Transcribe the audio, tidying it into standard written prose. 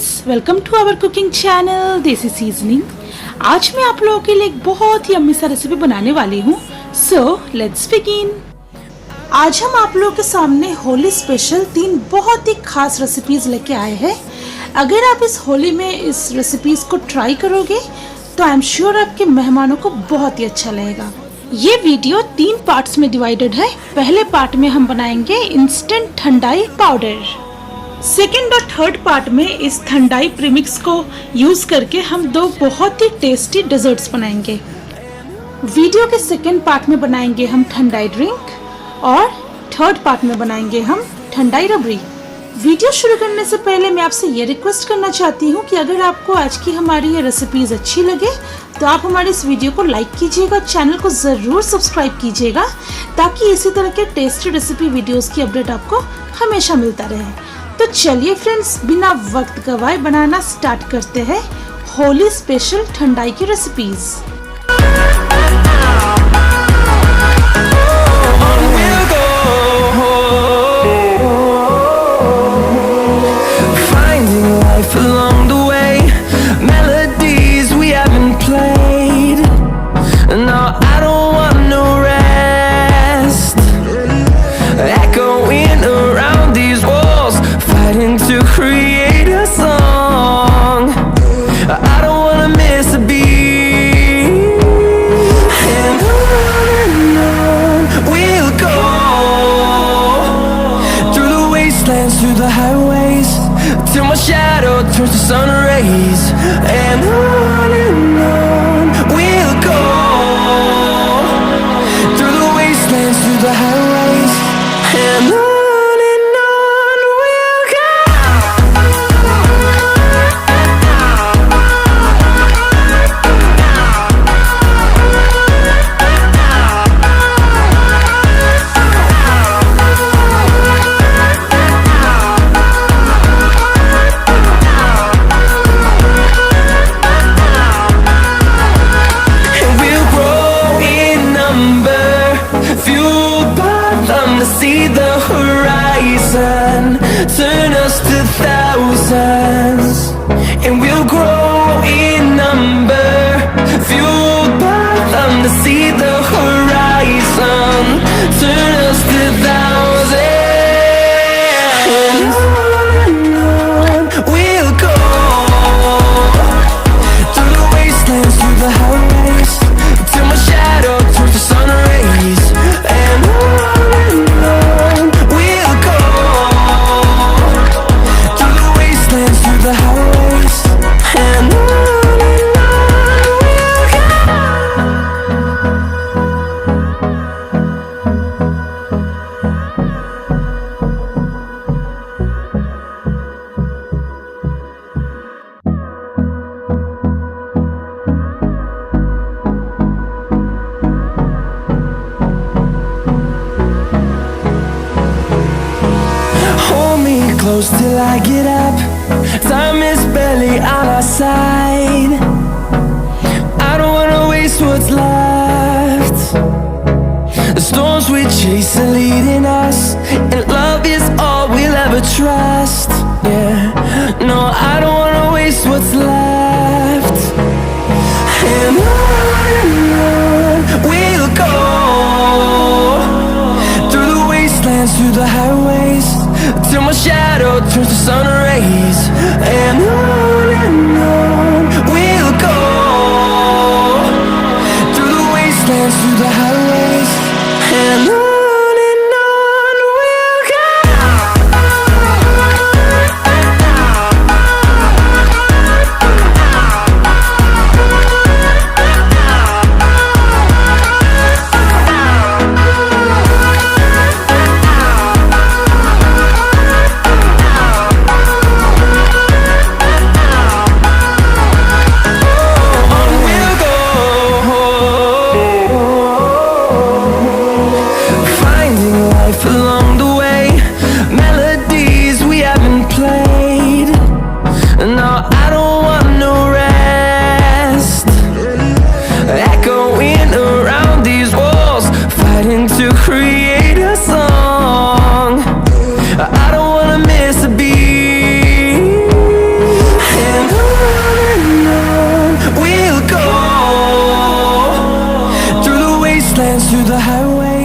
Friends, welcome to our cooking channel desi seasoning. आज मैं आप लोगों के लिए एक बहुत ही अम्मी सा रेसिपी बनाने वाली हूँ। So let's begin. आज हम आप लोगों के सामने होली स्पेशल 3 बहुत ही खास रेसिपीज लेके आए हैं। अगर आप इस होली में इस रेसिपीज को ट्राई करोगे तो आई एम श्योर आपके मेहमानों को बहुत ही अच्छा लगेगा। ये वीडियो 3 पार्ट्स में डिवाइडेड है। पहले पार्ट में हम बनाएंगे इंस्टेंट ठंडाई पाउडर। सेकेंड और थर्ड पार्ट में इस ठंडाई प्रीमिक्स को यूज करके हम 2 बहुत ही टेस्टी डेजर्ट्स बनाएंगे। वीडियो के सेकेंड पार्ट में बनाएंगे हम ठंडाई ड्रिंक और थर्ड पार्ट में बनाएंगे हम ठंडाई रबड़ी। वीडियो शुरू करने से पहले मैं आपसे ये रिक्वेस्ट करना चाहती हूँ कि अगर आपको आज की हमारी ये रेसिपीज अच्छी लगे तो आप हमारे इस वीडियो को लाइक कीजिएगा, चैनल को ज़रूर सब्सक्राइब कीजिएगा ताकि इसी तरह के टेस्टी रेसिपी वीडियोस की अपडेट आपको हमेशा मिलता रहे। तो चलिए फ्रेंड्स, बिना वक्त गवाए बनाना स्टार्ट करते हैं होली स्पेशल ठंडाई की recipes. Turns to sun rays and on we'll go through the wastelands, through the highways and on we'll go. See the horizon, turn us to thousands, and we'll grow in number, fueled by them to see the horizon, turn us to thousands, and on we'll go, through the wastelands, through the highways, till my shadow turns to sun rays, and on the highways and on we'll go. Hold me close till I get up. Time is barely on our side. I don't wanna waste what's left. The storms we chase are leading us, and love is all we'll ever trust. Yeah, no, I don't wanna waste what's left. And on we'll go, through the wastelands, through the highways, till my shadow turns to sun rays, and on we'll go, through the wastelands, through the highways, and on we'll go. dance through the highway.